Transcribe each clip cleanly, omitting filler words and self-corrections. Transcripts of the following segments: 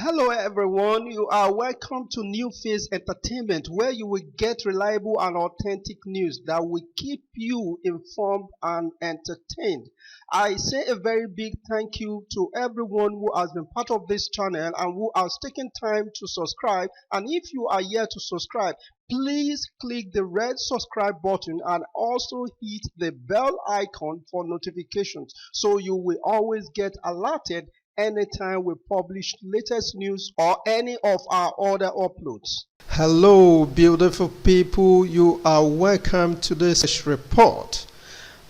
Hello everyone, you are welcome to New Phase Entertainment, where you will get reliable and authentic news that will keep you informed and entertained. I say a very big thank you to everyone who has been part of this channel and who has taken time to subscribe. And if you are yet to subscribe, please click the red subscribe button and also hit the bell icon for notifications so you will always get alerted anytime we publish latest news or any of our other uploads. Hello, beautiful people. You are welcome to this report.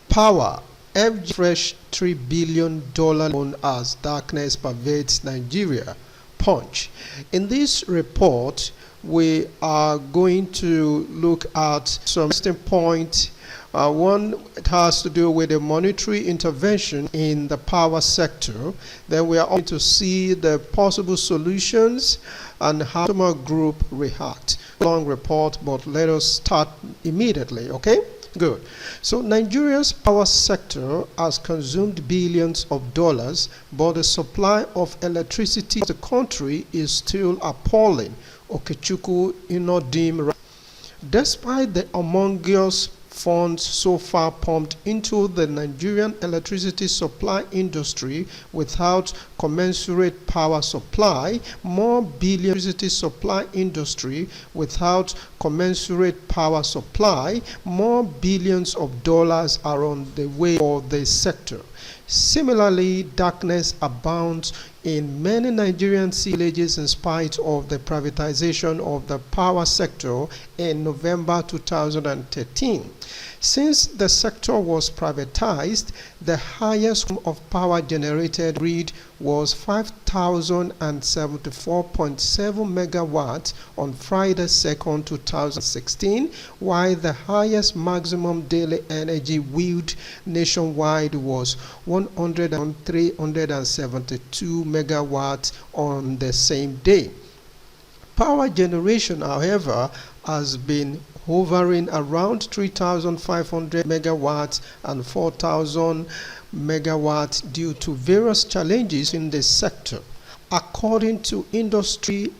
Power. FG fresh $3 billion loan as darkness pervades Nigeria. Punch. In this report, we are going to look at some interesting points. One, it has to do with the monetary intervention in the power sector. Then we are going to see the possible solutions and how the consumer group react. Long report, but let us start immediately, okay? Good. So Nigeria's power sector has consumed billions of dollars, but the supply of electricity in the country is still appalling. Okechukwu Inodim. Despite the humongous funds so far pumped into the Nigerian electricity supply industry without commensurate power supply, more billion electricity supply industry without commensurate power supply, more billions of dollars are on the way for the sector. Similarly, darkness abounds in many Nigerian villages in spite of the privatization of the power sector in November 2013. Since the sector was privatized, the highest of power generated grid was 5,074.7 megawatts on Friday 2nd, 2016, while the highest maximum daily energy wheeled nationwide was 372 megawatts on the same day. Power generation, however, has been hovering around 3,500 megawatts and 4,000 megawatts due to various challenges in the sector. According to industry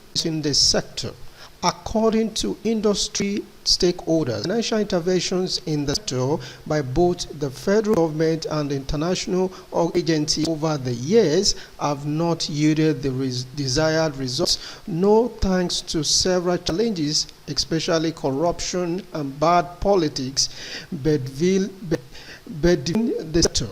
stakeholders, financial interventions in the sector by both the federal government and international agencies over the years have not yielded the desired results. No thanks to several challenges, especially corruption and bad politics, bedevil the sector.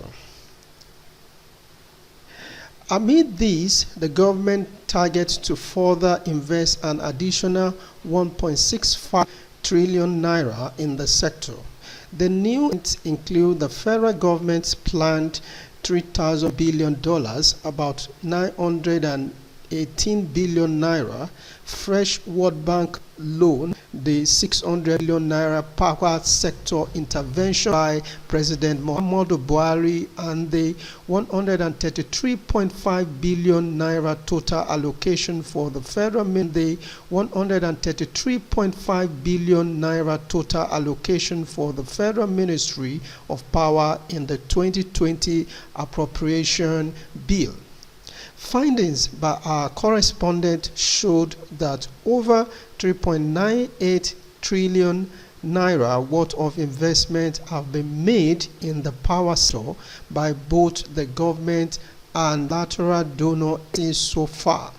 Amid this, the government targets to further invest an additional 1.65 trillion naira in the sector. The new include the federal government's planned $3,000 billion, about 918 billion naira, fresh World Bank loan, the 600 billion naira power sector intervention by President Muhammadu Buhari, and the 133.5 billion naira total allocation for the federal ministry, the 133.5 billion naira total allocation for the Federal Ministry of Power in the 2020 appropriation bill. Findings by our correspondent showed that over 3.98 trillion naira worth of investment have been made in the power sector by both the government and lateral donors so far.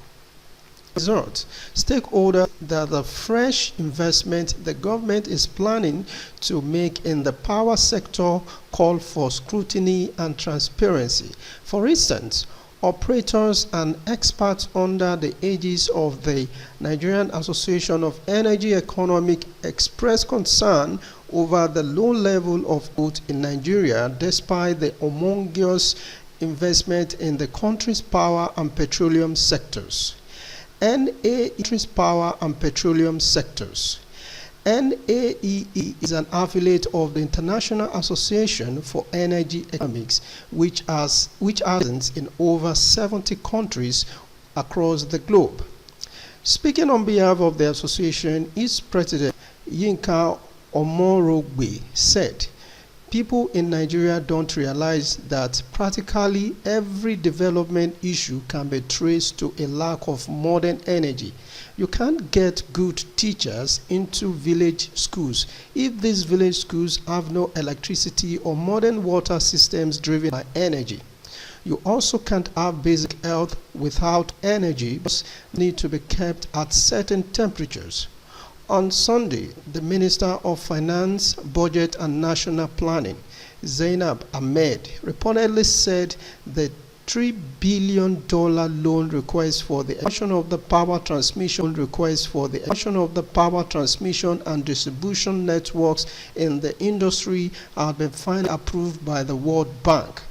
Result, stakeholders that the fresh investment the government is planning to make in the power sector call for scrutiny and transparency. For instance, operators and experts under the aegis of the Nigerian Association of Energy Economic expressed concern over the low level of growth in Nigeria despite the humongous investment in the country's power and petroleum sectors. NAE's power and petroleum sectors. NAEE is an affiliate of the International Association for Energy Economics, which has presence in over 70 countries across the globe. Speaking on behalf of the association, its president Yinka Omorogbe said, People in Nigeria don't realize that practically every development issue can be traced to a lack of modern energy. You can't get good teachers into village schools if these village schools have no electricity or modern water systems driven by energy. You also can't have basic health without energy, because need to be kept at certain temperatures. On Sunday, the Minister of Finance, Budget and National Planning, Zainab Ahmed, reportedly said the $3 billion loan request for the expansion of the power transmission and distribution networks in the industry had been finally approved by the World Bank.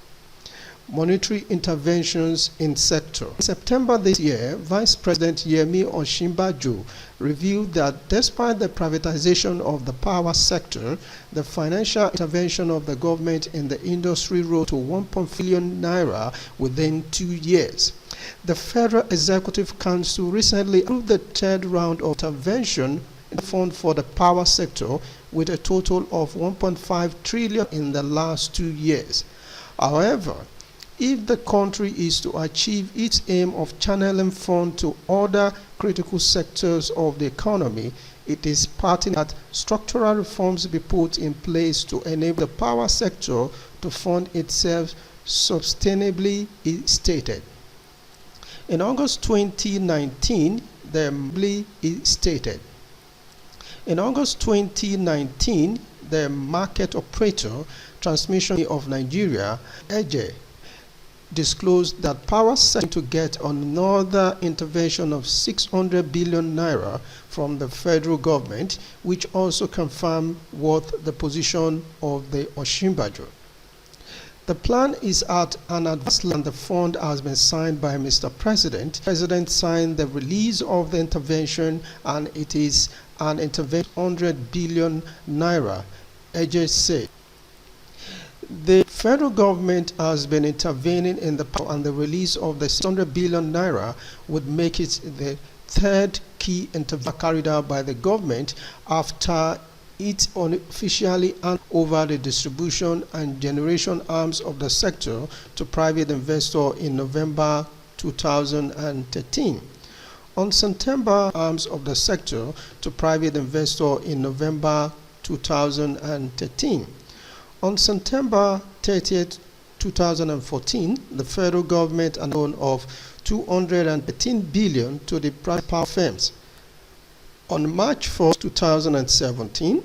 Monetary interventions in sector. In September this year, Vice President Yemi Osinbajo revealed that despite the privatization of the power sector, the financial intervention of the government in the industry rose to 1.4 billion naira within 2 years. The Federal Executive Council recently approved the third round of intervention in the fund for the power sector with a total of 1.5 trillion in the last 2 years. However, if the country is to achieve its aim of channeling funds to other critical sectors of the economy, it is pertinent that structural reforms be put in place to enable the power sector to fund itself sustainably, it stated. In August 2019, the market operator transmission of Nigeria, EJE, disclosed that power sector to get another intervention of 600 billion naira from the federal government, which also confirmed what the position of the Osinbajo. The plan is at an advanced level and the fund has been signed by Mr. President. The President signed the release of the intervention and it is an intervention of 100 billion naira, EJE said. The federal government has been intervening in the power, and the release of the 600 billion naira would make it the third key intervention carried out by the government after it unofficially handed over the distribution and generation arms of the sector to private investors in November 2013. On September, arms of the sector to private investors in November 2013. On September 30, 2014, the federal government announced a loan of 213 billion to the private power firms. On March 1, 2017,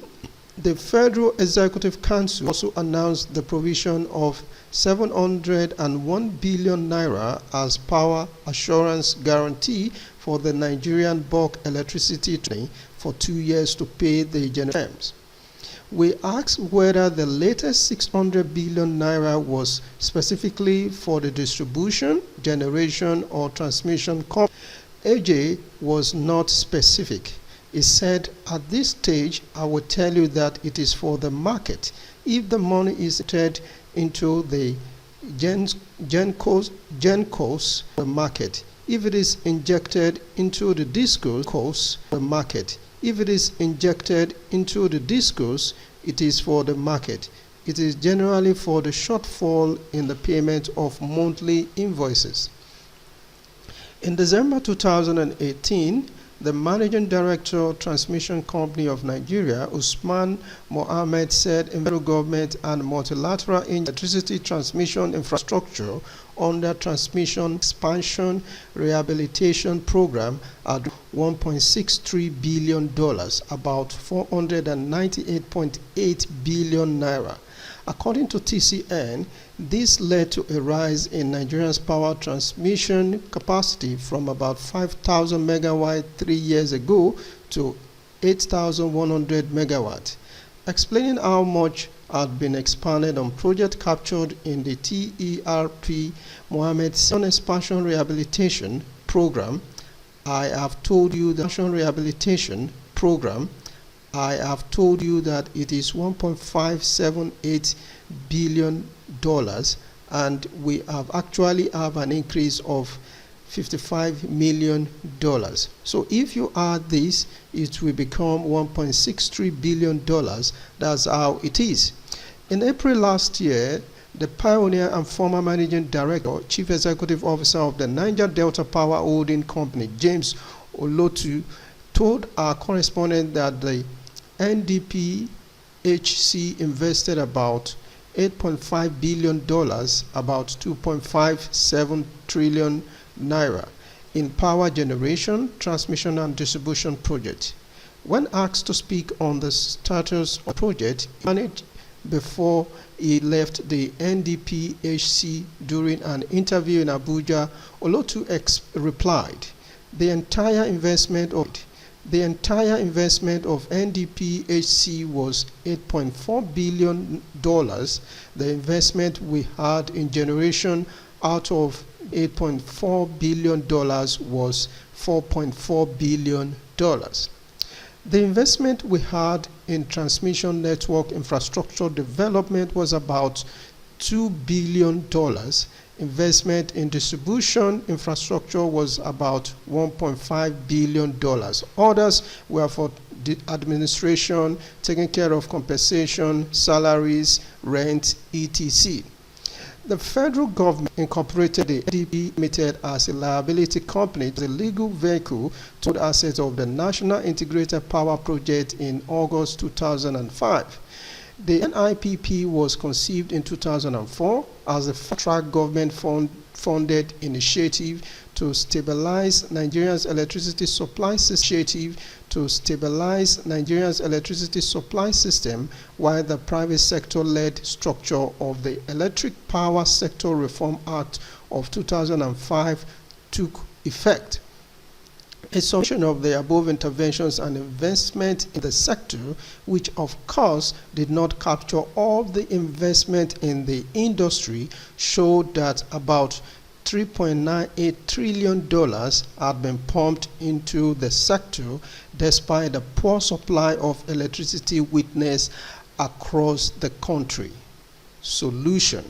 the Federal Executive Council also announced the provision of 701 billion naira as power assurance guarantee for the Nigerian bulk electricity company for 2 years to pay the generators. We asked whether the latest 600 billion naira was specifically for the distribution, generation or transmission company. EJE was not specific. He said, at this stage, I will tell you that it is for the market. If the money is injected into the GenCos, the market. If it is injected into the DisCos, the market. If it is injected into the DisCos, it is for the market. It is generally for the shortfall in the payment of monthly invoices. In December 2018, the Managing Director of Transmission Company of Nigeria, Usman Mohammed, said the federal government and multilateral electricity transmission infrastructure under Transmission Expansion Rehabilitation Program at $1.63 billion, about 498.8 billion naira. According to TCN, this led to a rise in Nigeria's power transmission capacity from about 5,000 megawatts 3 years ago to 8,100 megawatts. Explaining how much had been expanded on project captured in the TERP, Mohammed said, Expansion Rehabilitation Program, I have told you the Expansion Rehabilitation Program, I have told you that it is $1.578 billion, and we have actually have an increase of $55 million. So if you add this, it will become $1.63 billion. That's how it is. In April last year, the pioneer and former managing director, chief executive officer of the Niger Delta Power Holding Company, James Olotu, told our correspondent that the NDPHC invested about $8.5 billion, about 2.57 trillion naira, in power generation, transmission and distribution projects. When asked to speak on the status of the project, he managed before he left the NDPHC during an interview in Abuja, Olotu replied, the entire investment of NDPHC was $8.4 billion. The investment we had in generation out of $8.4 billion was $4.4 billion. The investment we had in transmission network infrastructure development was about $2 billion. Investment in distribution infrastructure was about $1.5 billion. Others were for the administration, taking care of compensation, salaries, rent, etc. The federal government incorporated the NDP Limited as a liability company, as a legal vehicle to the assets of the National Integrated Power Project in August 2005. The NIPP was conceived in 2004 as a fast-track government-funded initiative to stabilize Nigeria's electricity supply system, while the private sector-led structure of the Electric Power Sector Reform Act of 2005 took effect. A summation of the above interventions and investment in the sector, which of course did not capture all the investment in the industry, showed that about $3.98 trillion had been pumped into the sector despite the poor supply of electricity witnessed across the country. Solution.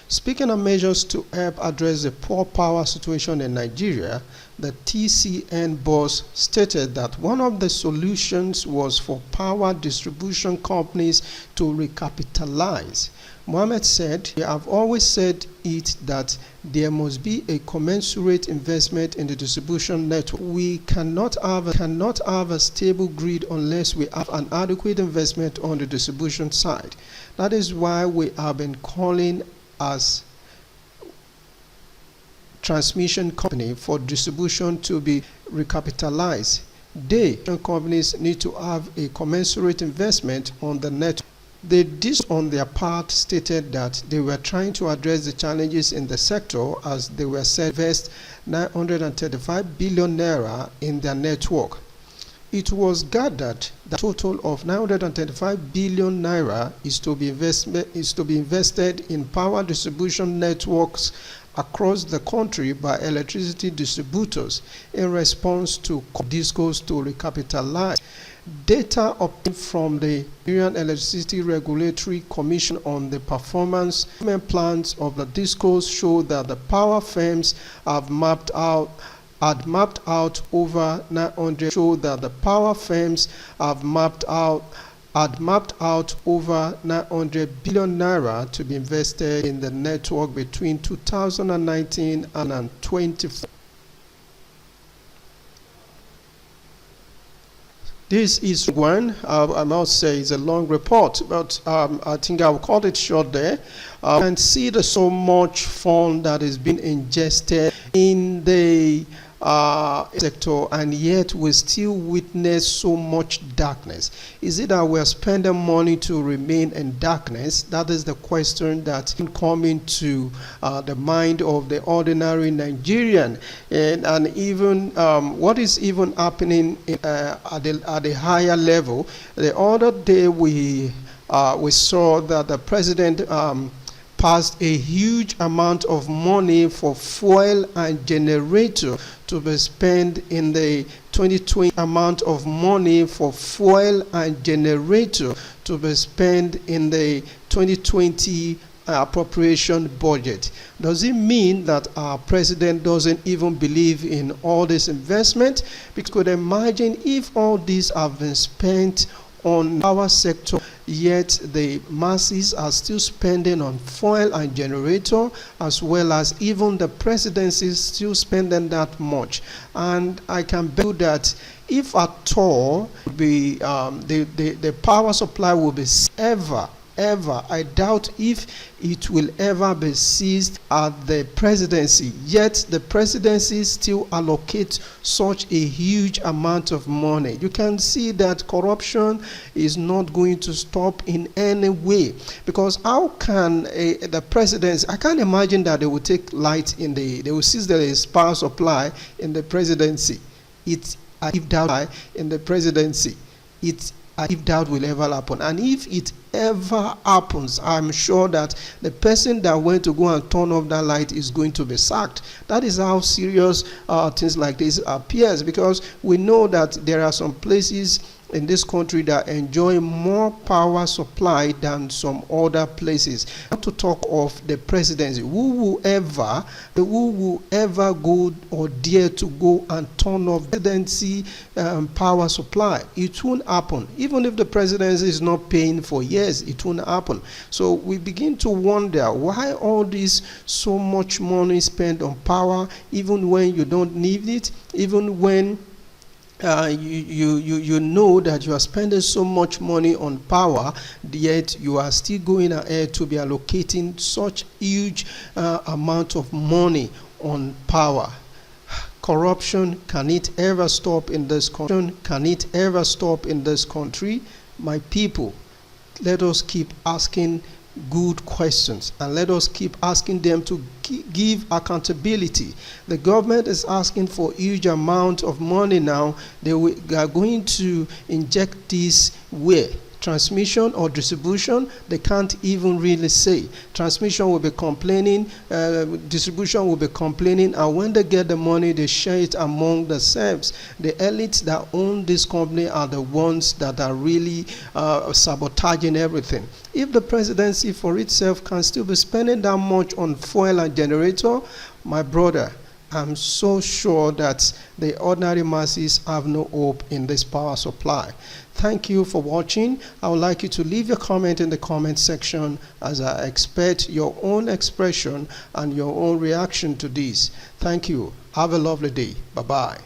Speaking of measures to help address the poor power situation in Nigeria, the TCN boss stated that one of the solutions was for power distribution companies to recapitalize. Mohammed said, "We have always said it that there must be a commensurate investment in the distribution network. We cannot have a stable grid unless we have an adequate investment on the distribution side. That is why we have been calling as transmission company for distribution to be recapitalized. Companies need to have a commensurate investment on the network." They on their part stated that they were trying to address the challenges in the sector as they were set to invest 935 billion naira in their network. It was gathered that a total of 935 billion naira is to be invested in power distribution networks across the country by electricity distributors in response to DISCOs to recapitalize. Data obtained from the Nigerian Electricity Regulatory Commission on the performance plans of the DISCOs show that the power firms had mapped out over 900 billion naira to be invested in the network between 2019 and 2024. This is one, I must say, is a long report, but I think I'll cut it short there. You can see the so much fund that is being ingested in the sector, and yet we still witness so much darkness. Is it that we're spending money to remain in darkness? That is the question that's coming to the mind of the ordinary Nigerian, and even what is even happening at the higher level. The other day we saw that the president passed a huge amount of money for fuel and generator to be spent in the 2020 amount of money for fuel and generator to be spent in the 2020 appropriation budget. Does it mean that our president doesn't even believe in all this investment? Because could imagine if all these have been spent on power sector, yet the masses are still spending on fuel and generator, as well as even the presidency is still spending that much. And I can bet you that if at all the power supply will be ever, I doubt if it will ever be seized at the presidency. Yet the presidency still allocates such a huge amount of money. You can see that corruption is not going to stop in any way, because how can the presidency, I can't imagine that they will take light in they will seize the power supply in the presidency. It's if doubt in the presidency, it's if doubt will ever happen. And if it ever happens, I'm sure that the person that went to go and turn off that light is going to be sacked. That is how serious things like this appears, because we know that there are some places in this country that enjoy more power supply than some other places. Not to talk of the presidency. Who will ever go or dare to go and turn off the presidency power supply? It won't happen. Even if the presidency is not paying for years, it won't happen. So we begin to wonder why all this so much money spent on power, even when you don't need it, even when you know that you are spending so much money on power, yet you are still going ahead to be allocating such huge amount of money on power. Corruption, can it ever stop in this country? Can it ever stop in this country? My people, let us keep asking good questions, and let us keep asking them to give accountability. The government is asking for huge amount of money now. They are going to inject this where? Transmission or distribution? They can't even really say. Transmission will be complaining, distribution will be complaining, and when they get the money, they share it among themselves. The elites that own this company are the ones that are really sabotaging everything. If the presidency for itself can still be spending that much on fuel and generator, my brother, I'm so sure that the ordinary masses have no hope in this power supply. Thank you for watching. I would like you to leave your comment in the comment section, as I expect your own expression and your own reaction to this. Thank you. Have a lovely day. Bye-bye.